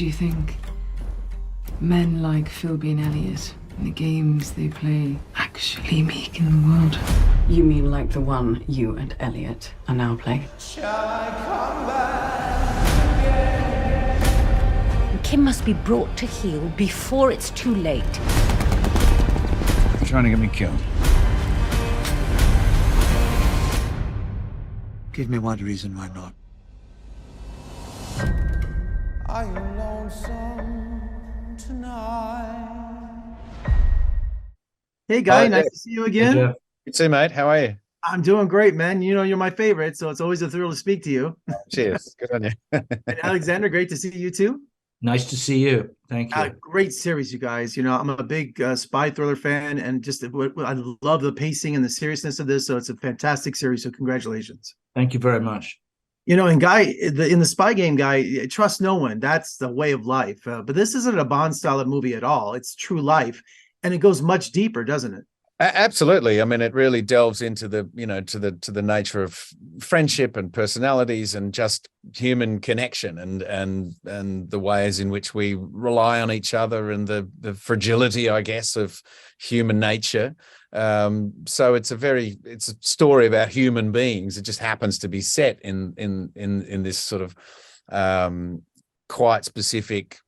Do you think men like Philby and Elliot and the games they play actually make in the world? You mean like the one you and Elliot are now playing? Kim must be brought to heel before it's too late. You're trying to get me killed. Give me one reason why not. Are you lonesome tonight? Hey, Guy, Hi, nice Jeff. to see you again. Hey, Jeff. You too, mate. How are you? I'm doing great, man. You know, you're my favorite, so it's always a thrill to speak to you. Cheers. Good on you. And Alexander, great to see you too. Nice to see you. Thank you. Great series, you guys. You know, I'm a big spy thriller fan, and just I love the pacing and the seriousness of this. So it's a fantastic series. So congratulations. Thank you very much. You know, and Guy, in the spy game, Guy, trust no one. That's the way of life. But this isn't a Bond style of movie at all. It's true life, and it goes much deeper, doesn't it? Absolutely. I mean, it really delves into the, you know, to the nature of friendship and personalities and just human connection and the ways in which we rely on each other and the fragility, I guess, of human nature. So it's a story about human beings. It just happens to be set in this sort of quite specific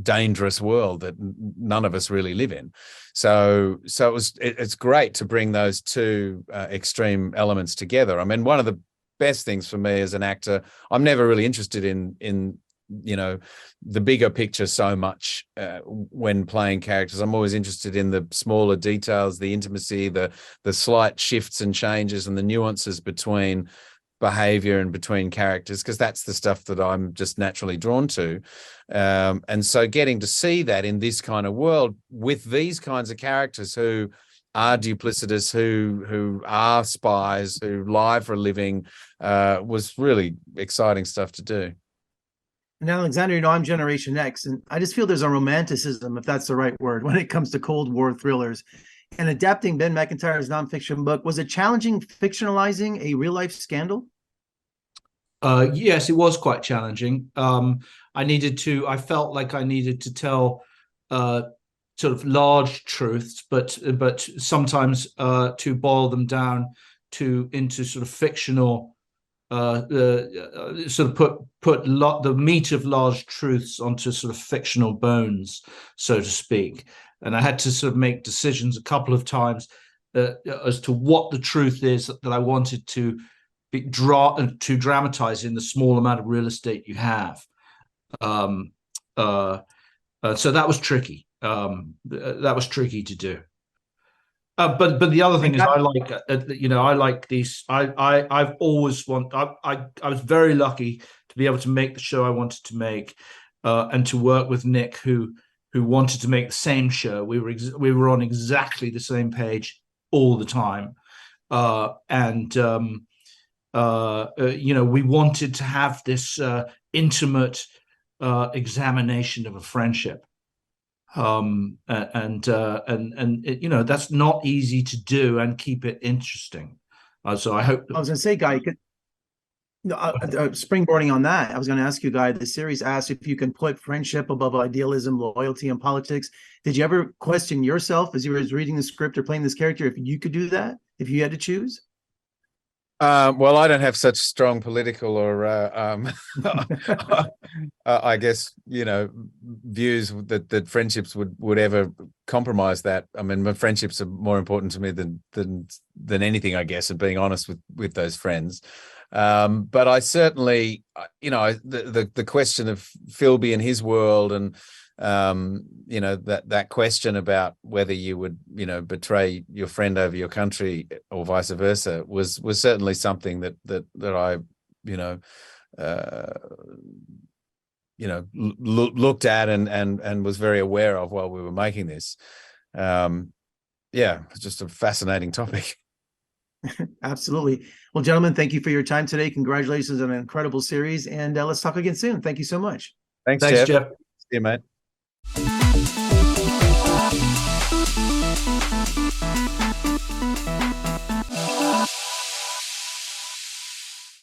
dangerous world that none of us really live in. So it's great to bring those two extreme elements together. I mean, one of the best things for me as an actor, I'm never really interested in you know, the bigger picture so much when playing characters. I'm always interested in the smaller details, the intimacy, the slight shifts and changes and the nuances between behavior and between characters, because that's the stuff that I'm just naturally drawn to. And so getting to see that in this kind of world with these kinds of characters who are duplicitous, who are spies, who lie for a living, was really exciting stuff to do. And Alexander, you know, I'm Generation X, and I just feel there's a romanticism, if that's the right word, when it comes to Cold War thrillers. And adapting Ben McIntyre's nonfiction book, was it challenging fictionalizing a real-life scandal? Yes, it was quite challenging. I felt like I needed to tell sort of large truths, but sometimes to boil them down into sort of fictional, sort of put the meat of large truths onto sort of fictional bones, so to speak. And I had to sort of make decisions a couple of times as to what the truth is that I wanted to dramatize in the small amount of real estate you have. So that was tricky. That was tricky to do. But the other thing is, I like these. I've always I was very lucky to be able to make the show I wanted to make, and to work with Nick, who wanted to make the same show. We were on exactly the same page all the time, and you know, we wanted to have this intimate examination of a friendship, and you know, that's not easy to do and keep it interesting. So I hope. I was going to say, Guy, you could. No, springboarding on that, I was going to ask you, Guy, the series asked if you can put friendship above idealism, loyalty, and politics. Did you ever question yourself as you were reading the script or playing this character if you could do that, if you had to choose? Well, I don't have such strong political or I guess, you know, views that friendships would ever compromise that. I mean, my friendships are more important to me than anything, I guess, and being honest with those friends. But I certainly, you know, the question of Philby and his world, and you know, that question about whether you would, you know, betray your friend over your country or vice versa was certainly something that I, looked at and was very aware of while we were making this. It's just a fascinating topic. Absolutely. Well, gentlemen, thank you for your time today. Congratulations on an incredible series, and let's talk again soon. Thank you so much. Thanks, Jeff. See you, mate.